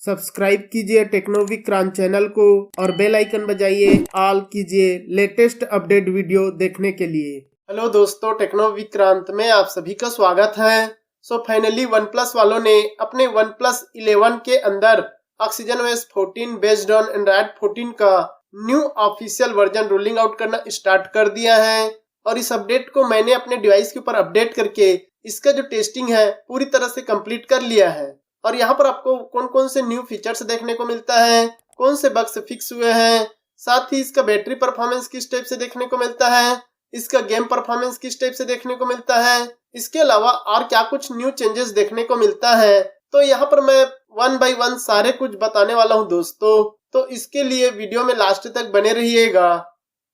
Subscribe कीजिए techno Vikrant channel को और बेल आइकन बजाइए ऑल कीजिए लेटेस्ट अपडेट वीडियो देखने के लिए। हेलो दोस्तों, टेक्नो विक्रांत में आप सभी का स्वागत है। फाइनली वन प्लस वालों ने अपने वन प्लस 11 के अंदर oxygen OS 14 based on Android 14 का new official version rolling out करना स्टार्ट कर दिया है। और इस अपडेट को मैंने अपने डिवाइस के ऊपर अपडेट करके इसका जो टेस्टिंग है पूरी तरह से कंप्लीट कर लिया है। और यहाँ पर आपको कौन कौन से न्यू फीचर्स देखने को मिलता है, कौन से बग्स फिक्स हुए हैं, साथ ही इसका बैटरी परफॉर्मेंस किस टाइप से देखने को मिलता है, इसका गेम परफॉर्मेंस किस टाइप से देखने को मिलता है, इसके अलावा और क्या कुछ न्यू चेंजेस देखने को मिलता है, तो यहाँ पर मैं वन बाय वन सारे कुछ बताने वाला हूँ दोस्तों। तो इसके लिए वीडियो में लास्ट तक बने रहिएगा।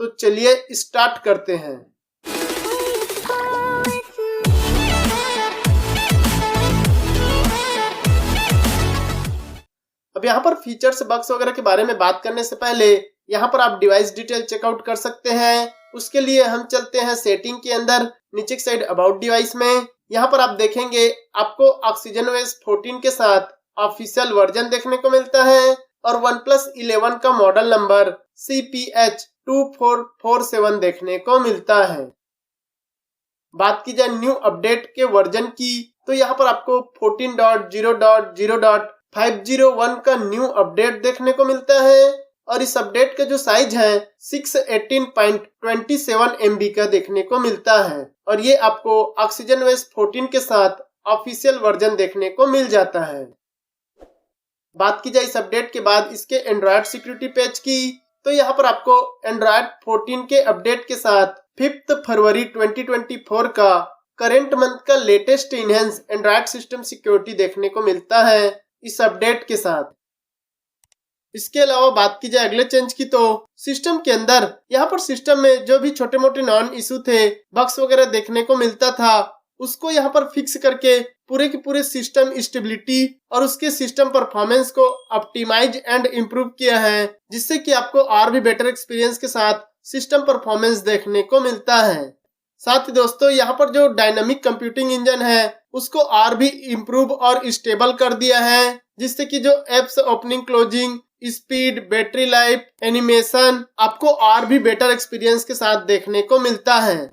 तो चलिए स्टार्ट करते हैं। अब यहाँ पर फीचर्स बग्स वगैरह के बारे में बात करने से पहले यहाँ पर आप डिवाइस डिटेल चेकआउट कर सकते हैं। उसके लिए हम चलते हैं सेटिंग के अंदर, नीचे की साइड अबाउट डिवाइस में। यहाँ पर आप देखेंगे आपको ऑक्सीजन OS 14 के साथ ऑफिशियल वर्जन देखने को मिलता है और वन प्लस 11 का मॉडल नंबर CPH2447 देखने को मिलता है। बात की जाए न्यू अपडेट के वर्जन की, तो यहाँ पर आपको 14.0.0.501 का न्यू अपडेट देखने को मिलता है और इस अपडेट का जो साइज है 618.27 MB का देखने को मिलता है और ये आपको ऑक्सीजन OS 14 के साथ ऑफिशियल वर्जन देखने को मिल जाता है। बात की जाए इस अपडेट के बाद इसके एंड्रॉइड सिक्योरिटी पैच की, तो यहाँ पर आपको एंड्रॉइड 14 के अपडेट के साथ 5 फरवरी 2024 का करेंट मंथ का latest enhance Android system security देखने को मिलता है इस अपडेट के साथ। इसके अलावा बात की जाए अगले चेंज की, तो सिस्टम के अंदर यहाँ पर सिस्टम में जो भी छोटे मोटे नॉन इशू थे, बग्स वगैरह देखने को मिलता था, उसको यहाँ पर फिक्स करके पूरे के पूरे सिस्टम स्टेबिलिटी और उसके सिस्टम परफॉर्मेंस को ऑप्टिमाइज एंड इम्प्रूव किया है, जिससे कि आपको और भी बेटर एक्सपीरियंस के साथ सिस्टम परफॉर्मेंस देखने को मिलता है। साथ ही दोस्तों यहाँ पर जो डायनामिक कंप्यूटिंग इंजन है उसको और भी इम्प्रूव और स्टेबल कर दिया है, जिससे कि जो apps opening closing speed, battery life, animation आपको और भी बेटर एक्सपीरियंस के साथ देखने को मिलता है।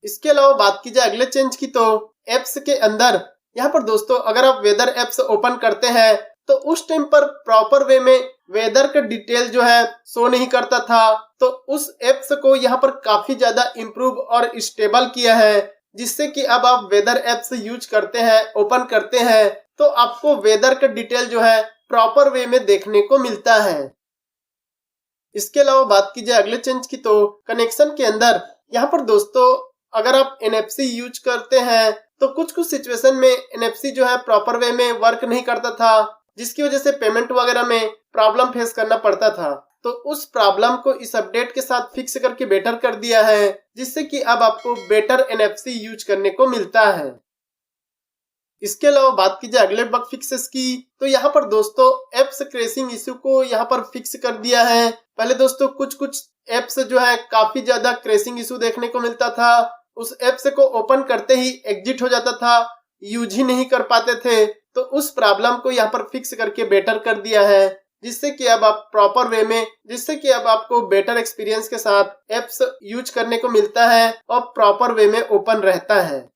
इसके अलावा बात की जाए अगले चेंज की, तो एप्स के अंदर यहाँ पर दोस्तों अगर आप वेदर एप्स ओपन करते हैं तो उस टाइम पर प्रॉपर वे में वेदर का डिटेल जो है शो नहीं करता था, तो उस एप्स को यहाँ पर काफी ज्यादा इम्प्रूव और स्टेबल किया है, जिससे कि अब आप वेदर एप्स यूज करते हैं, ओपन करते हैं, तो आपको वेदर का डिटेल जो है प्रॉपर वे में देखने को मिलता है। इसके अलावा बात की जाए अगले चेंज की, तो कनेक्शन के अंदर यहाँ पर दोस्तों अगर आप NFC यूज करते हैं तो कुछ सिचुएशन में NFC जो है प्रॉपर वे में वर्क नहीं करता था, जिसकी वजह से पेमेंट वगैरह में प्रॉब्लम फेस करना पड़ता था। तो उस प्रॉब्लम को इस अपडेट के साथ फिक्स करके बेटर कर दिया है, जिससे कि अब आपको बेटर NFC यूज करने को मिलता है। इसके अलावा बात की जाए अगले बग फिक्सेस की, तो यहाँ पर दोस्तों एप्स क्रैशिंग इशू को यहाँ पर फिक्स कर दिया है। पहले दोस्तों कुछ एप्स जो है काफी ज्यादा क्रैशिंग इशू देखने को मिलता था, उस एप्स को ओपन करते ही एग्जिट हो जाता था, यूज ही नहीं कर पाते थे। तो उस प्रॉब्लम को यहाँ पर फिक्स करके बेटर कर दिया है, जिससे कि अब आप प्रॉपर वे में, जिससे कि अब आपको बेटर एक्सपीरियंस के साथ एप्स यूज करने को मिलता है और प्रॉपर वे में ओपन रहता है।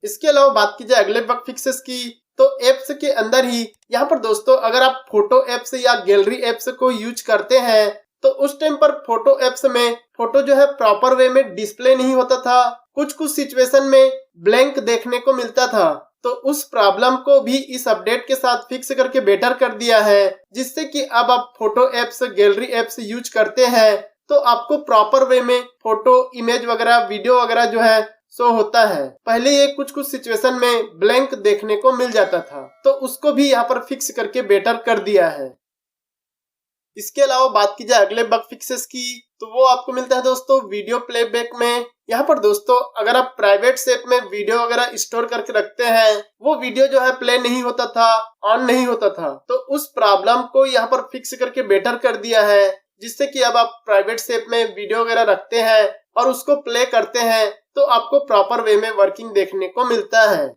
इसके अलावा बात की जाए अगले बग फिक्सेस की, तो एप्स के अंदर ही यहाँ पर दोस्तों अगर आप फोटो एप्स या गैलरी एप्स को यूज करते हैं तो उस टाइम पर फोटो एप्स में फोटो जो है प्रॉपर वे में डिस्प्ले नहीं होता था, कुछ सिचुएशन में ब्लैंक देखने को मिलता था। तो उस प्रॉब्लम को भी इस अपडेट के साथ फिक्स करके बेटर कर दिया है, जिससे कि अब आप photo apps, gallery apps use करते हैं तो आपको प्रॉपर वे में फोटो, इमेज वगैरह, वीडियो वगैरह जो है शो होता है। पहले ये कुछ सिचुएशन में ब्लैंक देखने को मिल जाता था, तो उसको भी यहाँ पर फिक्स करके बेटर कर दिया है। इसके अलावा बात की जाए अगले बग फिक्सेस की, तो वो आपको मिलता है दोस्तों वीडियो प्लेबैक में। यहाँ पर दोस्तों अगर आप प्राइवेट सेट में वीडियो वगैरह स्टोर करके रखते हैं, वो वीडियो जो है प्ले नहीं होता था, ऑन नहीं होता था, तो उस प्रॉब्लम को यहाँ पर फिक्स करके बेटर कर दिया है, जिससे कि अब आप प्राइवेट सेट में वीडियो वगैरह रखते हैं और उसको प्ले करते हैं तो आपको प्रॉपर वे में वर्किंग देखने को मिलता है।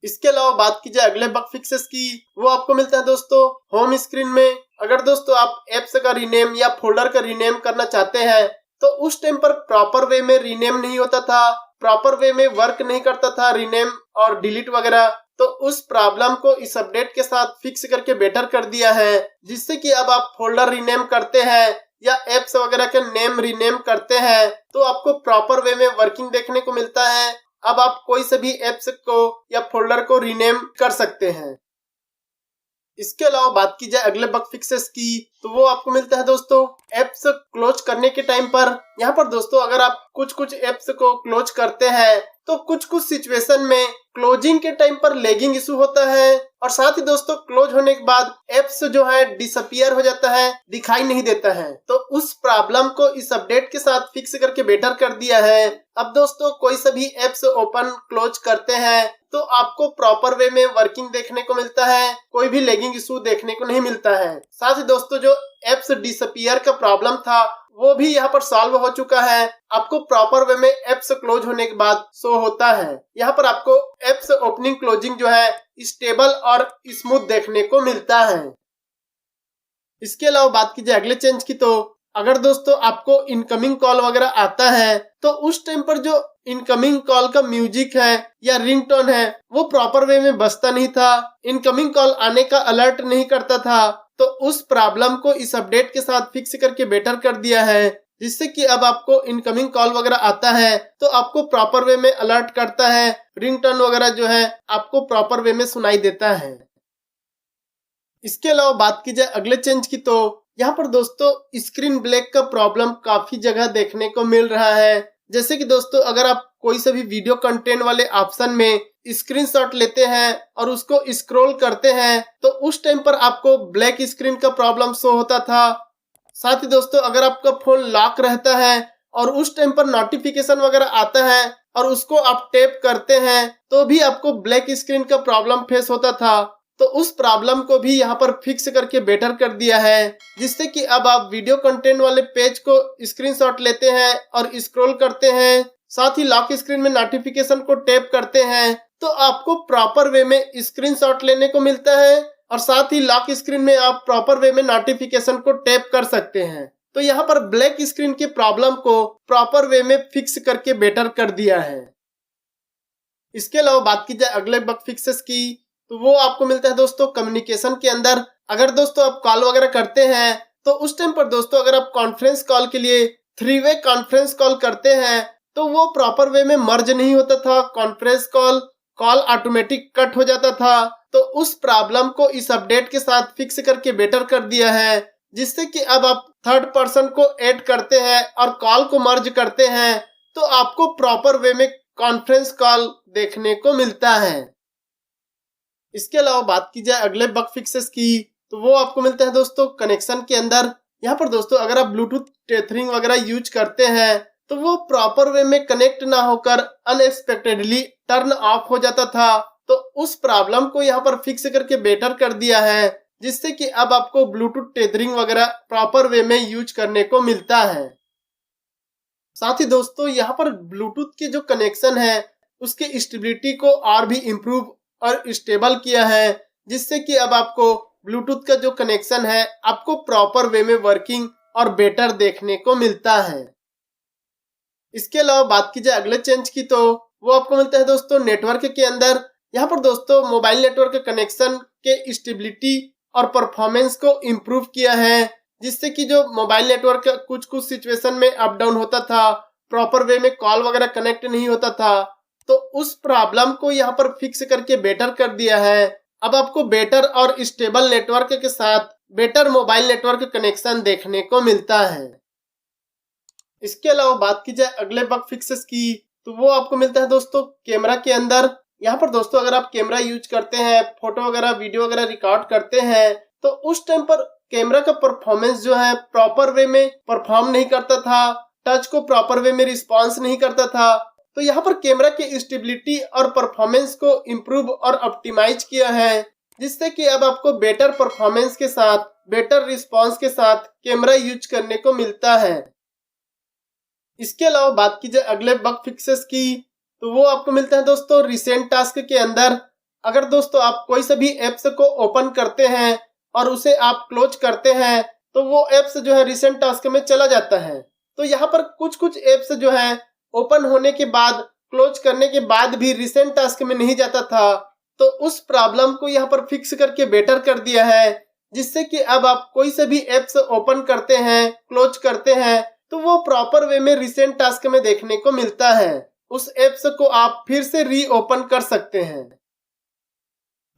इसके अलावा बात की जाए अगले बग फिक्सेस की, वो आपको मिलता है दोस्तों होम स्क्रीन में। अगर दोस्तों आप एप्स का रीनेम या फोल्डर का रीनेम करना चाहते हैं तो उस टाइम पर प्रॉपर वे में रीनेम नहीं होता था, प्रॉपर वे में वर्क नहीं करता था रीनेम और डिलीट वगैरह। तो उस प्रॉब्लम को इस अपडेट के साथ फिक्स करके बेटर कर दिया है, जिससे कि अब आप फोल्डर रीनेम करते हैं या एप्स वगैरह के नेम रीनेम करते हैं तो आपको प्रॉपर वे में वर्किंग देखने को मिलता है। अब आप कोई से भी एप्स को या फोल्डर को रीनेम कर सकते हैं। इसके अलावा बात की जाए अगले बग फिक्सेस की, तो वो आपको मिलता है दोस्तों एप्स क्लोज करने के टाइम पर। यहाँ पर दोस्तों अगर आप कुछ एप्स को क्लोज करते हैं तो कुछ सिचुएशन में क्लोजिंग के टाइम पर लैगिंग इशू होता है, और साथ ही दोस्तों क्लोज होने के बाद एप्स जो है डिसअपियर हो जाता है, दिखाई नहीं देता है। तो उस प्रॉब्लम को इस अपडेट के साथ फिक्स करके बेटर कर दिया है। अब दोस्तों कोई सभी एप्स ओपन क्लोज करते हैं तो आपको प्रॉपर वे में वर्किंग देखने को मिलता है, कोई भी लैगिंग इशू देखने को नहीं मिलता है। साथ ही दोस्तों जो एप्स डिसअपियर का प्रॉब्लम था वो भी यहाँ पर सॉल्व हो चुका है। आपको प्रॉपर वे में एप्स क्लोज होने के बाद शो होता है। यहाँ पर आपको एप्स ओपनिंग क्लोजिंग जो है स्टेबल और स्मूथ देखने को मिलता है। इसके अलावा बात की जाए अगले चेंज की, तो अगर दोस्तों आपको इनकमिंग कॉल वगैरह आता है तो उस टाइम पर जो इनकमिंग कॉल का म्यूजिक है या रिंगटोन है वो प्रॉपर वे में बजता नहीं था, इनकमिंग कॉल आने का अलर्ट नहीं करता था। तो उस प्रॉब्लम को इस अपडेट के साथ फिक्स करके बेटर कर दिया है, जिससे कि अब आपको इनकमिंग कॉल वगैरह आता है तो आपको प्रॉपर वे में अलर्ट करता है, रिंगटोन वगैरह जो है आपको प्रॉपर वे में सुनाई देता है। इसके अलावा बात की जाए अगले चेंज की, तो यहाँ पर दोस्तों स्क्रीन ब्लैक का प्रॉब्लम काफी जगह देखने को मिल रहा है। जैसे कि दोस्तों अगर आप कोई से भी वीडियो कंटेंट वाले ऑप्शन में स्क्रीनशॉट लेते हैं और उसको स्क्रॉल करते हैं तो उस टाइम पर आपको ब्लैक स्क्रीन का प्रॉब्लम शो होता था। साथ ही दोस्तों अगर आपका फोन लॉक रहता है और उस टाइम पर नोटिफिकेशन वगैरह आता है और उसको आप टैप करते हैं तो भी आपको ब्लैक स्क्रीन का प्रॉब्लम फेस होता था। तो उस प्रॉब्लम को भी यहाँ पर फिक्स करके बेटर कर दिया है, जिससे कि अब आप वीडियो कंटेंट वाले पेज को स्क्रीनशॉट लेते हैं और स्क्रॉल करते हैं, साथ ही लॉक स्क्रीन में नोटिफिकेशन को टैप करते हैं तो आपको प्रॉपर वे में स्क्रीनशॉट लेने को मिलता है, और साथ ही लॉक स्क्रीन में आप प्रॉपर वे में नोटिफिकेशन को टैप कर सकते हैं। तो यहाँ पर ब्लैक स्क्रीन के प्रॉब्लम को प्रॉपर वे में फिक्स करके बेटर कर दिया है। इसके अलावा बात की जाए अगले बग फिक्सेस की, तो वो आपको मिलता है दोस्तों कम्युनिकेशन के अंदर। अगर दोस्तों आप कॉल वगैरह करते हैं तो उस टाइम पर दोस्तों अगर आप कॉन्फ्रेंस कॉल के लिए 3 वे कॉन्फ्रेंस कॉल करते हैं तो वो प्रॉपर वे में मर्ज नहीं होता था कॉन्फ्रेंस कॉल ऑटोमेटिक कट हो जाता था। तो उस प्रॉब्लम को इस अपडेट के साथ फिक्स करके बेटर कर दिया है, जिससे कि अब आप थर्ड पर्सन को ऐड करते हैं और कॉल को मर्ज करते हैं तो आपको प्रॉपर वे में कॉन्फ्रेंस कॉल देखने को मिलता है। इसके अलावा बात की जाए अगले बग फिक्सेस की, तो वो आपको मिलता है दोस्तों कनेक्शन के अंदर। यहाँ पर दोस्तों अगर आप ब्लूटूथ टेथरिंग वगैरह यूज करते हैं तो वो प्रॉपर वे में कनेक्ट ना होकर अनएक्सपेक्टेडली टर्न ऑफ हो जाता था। तो उस प्रॉब्लम को यहाँ पर फिक्स करके बेटर कर दिया है, जिससे कि अब आपको ब्लूटूथ टेथरिंग वगैरह प्रॉपर वे में यूज करने को मिलता है। साथ ही दोस्तों यहाँ पर ब्लूटूथ के जो कनेक्शन है उसके स्टेबिलिटी को और भी इम्प्रूव और स्टेबल किया है, जिससे कि अब आपको ब्लूटूथ का जो कनेक्शन है आपको प्रॉपर वे में वर्किंग और बेटर देखने को मिलता है। इसके अलावा बात की जाए अगले चेंज की, तो वो आपको मिलता है दोस्तों नेटवर्क के अंदर। यहाँ पर दोस्तों मोबाइल नेटवर्क कनेक्शन के स्टेबिलिटी और परफॉर्मेंस को इम्प्रूव किया है, जिससे कि जो मोबाइल नेटवर्क कुछ सिचुएशन में अप डाउन होता था, प्रॉपर वे में कॉल वगैरह कनेक्ट नहीं होता था, तो उस प्रॉब्लम को यहाँ पर फिक्स करके बेटर कर दिया है। अब आपको बेटर और स्टेबल नेटवर्क के साथ बेटर मोबाइल नेटवर्क कनेक्शन देखने को मिलता है। इसके अलावा बात की जाए अगले बग फिक्सेस की, तो वो आपको मिलता है दोस्तों कैमरा के अंदर। यहाँ पर दोस्तों अगर आप कैमरा यूज करते हैं, फोटो वगैरह वीडियो वगैरह रिकॉर्ड करते हैं तो उस टाइम पर कैमरा का परफॉर्मेंस जो है प्रॉपर वे में परफॉर्म नहीं करता था, टच को प्रॉपर वे में रिस्पॉन्स नहीं करता था। तो यहाँ पर कैमरा की स्टेबिलिटी और परफॉर्मेंस को इम्प्रूव और ऑप्टिमाइज किया है, जिससे कि अब आपको बेटर परफॉर्मेंस के साथ बेटर रिस्पॉन्स के साथ कैमरा यूज करने को मिलता है। इसके अलावा बात की जाए अगले बग फिक्सेस की, तो वो आपको मिलता है दोस्तों रिसेंट टास्क के अंदर। अगर दोस्तों आप कोई सा भी एप्स को ओपन करते हैं और उसे आप क्लोज करते हैं तो वो एप्स जो है रिसेंट टास्क में चला जाता है। तो यहाँ पर कुछ एप्स जो है ओपन होने के बाद क्लोज करने के बाद भी रिसेंट टास्क में नहीं जाता था, तो उस प्रॉब्लम को यहाँ पर फिक्स करके बेटर कर दिया है, जिससे कि अब आप कोई से भी एप्स ओपन करते हैं क्लोज करते हैं तो वो प्रॉपर वे में रिसेंट टास्क में देखने को मिलता है। उस एप्स को आप फिर से री ओपन कर सकते हैं।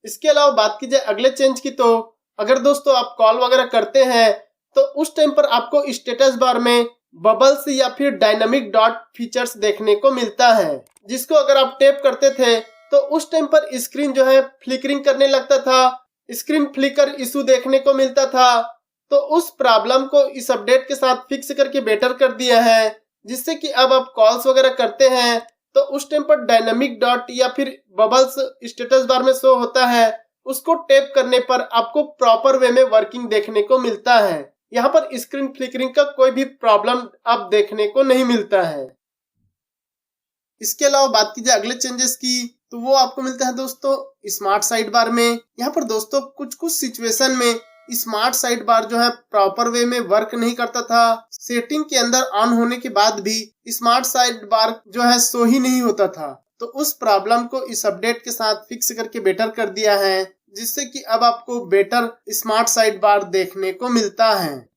इसके अलावा बात की जाए अगले चेंज की, तो अगर दोस्तों आप कॉल वगैरह करते हैं तो उस टाइम पर आपको स्टेटस बार में बबल्स या फिर डायनामिक डॉट फीचर्स देखने को मिलता है, जिसको अगर आप टैप करते थे तो उस टाइम पर स्क्रीन जो है फ्लिकरिंग करने लगता था, स्क्रीन फ्लिकर इशू देखने को मिलता था। तो उस प्रॉब्लम को इस अपडेट के साथ फिक्स करके बेटर कर दिया है, जिससे कि अब आप कॉल्स वगैरह करते हैं तो उस टाइम पर डायनामिक डॉट या फिर बबल्स स्टेटस बार में शो होता है, उसको टैप करने पर आपको प्रॉपर वे में वर्किंग देखने को मिलता है। यहाँ पर स्क्रीन फ्लिकरिंग का कोई भी प्रॉब्लम अब देखने को नहीं मिलता है। इसके अलावा बात की जाए अगले चेंजेस की, तो वो आपको मिलता है दोस्तों स्मार्ट साइड बार में। यहाँ पर दोस्तों कुछ सिचुएशन में स्मार्ट साइड बार जो है प्रॉपर वे में वर्क नहीं करता था। सेटिंग के अंदर ऑन होने के बाद भी स्मार्ट साइड बार जो है शो ही नहीं होता था। तो उस प्रॉब्लम को इस अपडेट के साथ फिक्स करके बेटर कर दिया है, जिससे कि अब आपको बेटर स्मार्ट साइड बार देखने को मिलता है।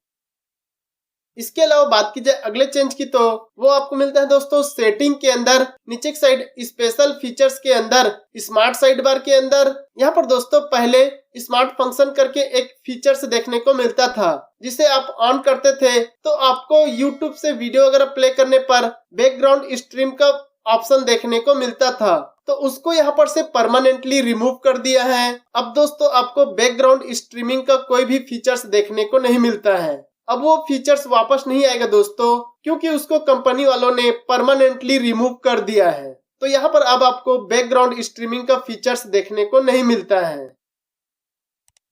इसके अलावा बात की जाए अगले चेंज की, तो वो आपको मिलता है दोस्तों सेटिंग के अंदर नीचे की साइड स्पेशल फीचर्स के अंदर स्मार्ट साइड बार के अंदर। यहाँ पर दोस्तों पहले स्मार्ट फंक्शन करके एक फीचर्स देखने को मिलता था, जिसे आप ऑन करते थे तो आपको यूट्यूब से वीडियो वगैरह प्ले करने पर बैकग्राउंड स्ट्रीम का ऑप्शन देखने को मिलता था। तो उसको यहाँ पर से परमानेंटली रिमूव कर दिया है। अब दोस्तों आपको बैकग्राउंड स्ट्रीमिंग का कोई भी फीचर्स देखने को नहीं मिलता है। अब वो फीचर्स वापस नहीं आएगा दोस्तों, क्योंकि उसको कंपनी वालों ने परमानेंटली रिमूव कर दिया है। तो यहाँ पर अब आपको बैकग्राउंड स्ट्रीमिंग का फीचर्स देखने को नहीं मिलता है।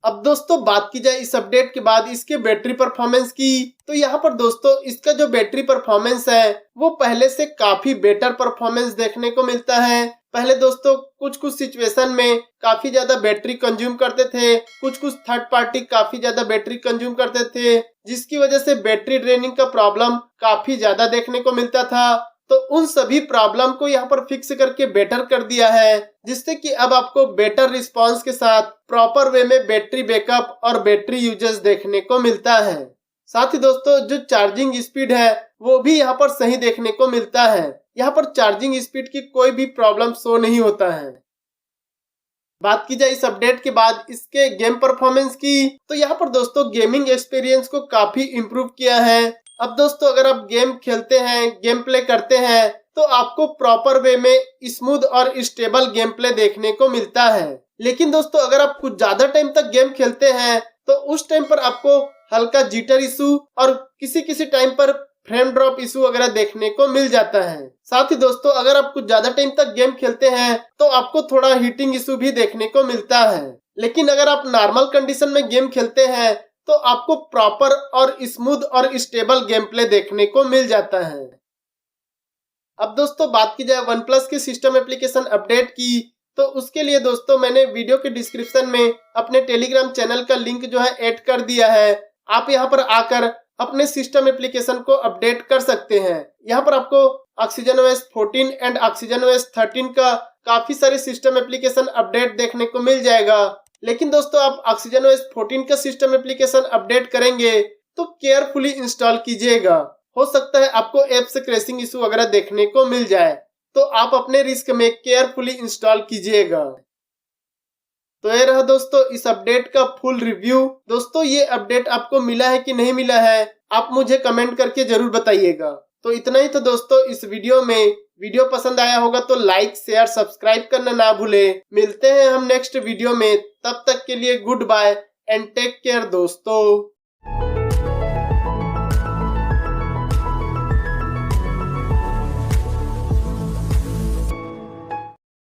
अब दोस्तों बात की जाए इस अपडेट के बाद इसके बैटरी परफॉर्मेंस की, तो यहाँ पर दोस्तों इसका जो बैटरी परफॉर्मेंस है वो पहले से काफी बेटर परफॉर्मेंस देखने को मिलता है। पहले दोस्तों कुछ सिचुएशन में काफी ज्यादा बैटरी कंज्यूम करते थे, कुछ थर्ड पार्टी काफी ज्यादा बैटरी कंज्यूम करते थे, जिसकी वजह से बैटरी ड्रेनिंग का प्रॉब्लम काफी ज्यादा देखने को मिलता था। तो उन सभी प्रॉब्लम को यहाँ पर फिक्स करके बेटर कर दिया है, जिससे कि अब आपको बेटर रिस्पांस के साथ प्रॉपर वे में बैटरी बैकअप और बैटरी यूजेस देखने को मिलता है। साथ ही दोस्तों जो चार्जिंग स्पीड है वो भी यहाँ पर सही देखने को मिलता है। यहाँ पर चार्जिंग स्पीड की कोई भी प्रॉब्लम शो नहीं होता है। बात की जाए इस अपडेट के बाद इसके गेम परफॉर्मेंस की, तो यहाँ पर दोस्तों गेमिंग एक्सपीरियंस को काफी इम्प्रूव किया है। अब दोस्तों अगर आप गेम खेलते हैं, गेम प्ले करते हैं, तो आपको प्रॉपर वे में स्मूथ और स्टेबल गेम प्ले देखने को मिलता है। लेकिन दोस्तों अगर आप कुछ ज्यादा टाइम तक गेम खेलते हैं तो उस टाइम पर आपको हल्का जिटर इशू और किसी टाइम पर फ्रेम ड्रॉप इशू वगैरह देखने को मिल जाता है। साथ ही दोस्तों अगर आप कुछ ज्यादा टाइम तक गेम खेलते हैं तो आपको थोड़ा हीटिंग इशू भी देखने को मिलता है। लेकिन अगर आप नॉर्मल कंडीशन में गेम खेलते हैं तो आपको प्रॉपर और स्मूथ और स्टेबल गेम प्ले देखने को मिल जाता है। अब दोस्तों बात की जाए OnePlus के सिस्टम एप्लीकेशन अपडेट की, तो उसके लिए दोस्तों मैंने वीडियो के डिस्क्रिप्शन में अपने टेलीग्राम चैनल का लिंक जो है ऐड कर दिया है। आप यहाँ पर आकर अपने सिस्टम एप्लीकेशन को अपडेट कर सकते हैं। यहाँ पर आपको ऑक्सीजनOS 14 एंड ऑक्सीजनOS 13 का काफी सारे सिस्टम एप्लीकेशन अपडेट देखने को मिल जाएगा। लेकिन दोस्तों आप ऑक्सीजनOS 14 का सिस्टम एप्लीकेशन अपडेट करेंगे तो केयरफुली इंस्टॉल कीजिएगा। हो सकता है आपको ऐप से क्रैशिंग इशू वगैरह देखने को मिल जाए, तो आप अपने रिस्क में केयरफुली इंस्टॉल कीजिएगा। तो ये रहा दोस्तों इस अपडेट का फुल रिव्यू। दोस्तों ये अपडेट आपको मिला है कि नहीं मिला है आप मुझे कमेंट करके जरूर बताइएगा। तो इतना ही था दोस्तों इस वीडियो में। वीडियो पसंद आया होगा तो लाइक शेयर सब्सक्राइब करना ना भूले। मिलते हैं हम नेक्स्ट वीडियो में, तब तक के लिए goodbye and take care दोस्तों।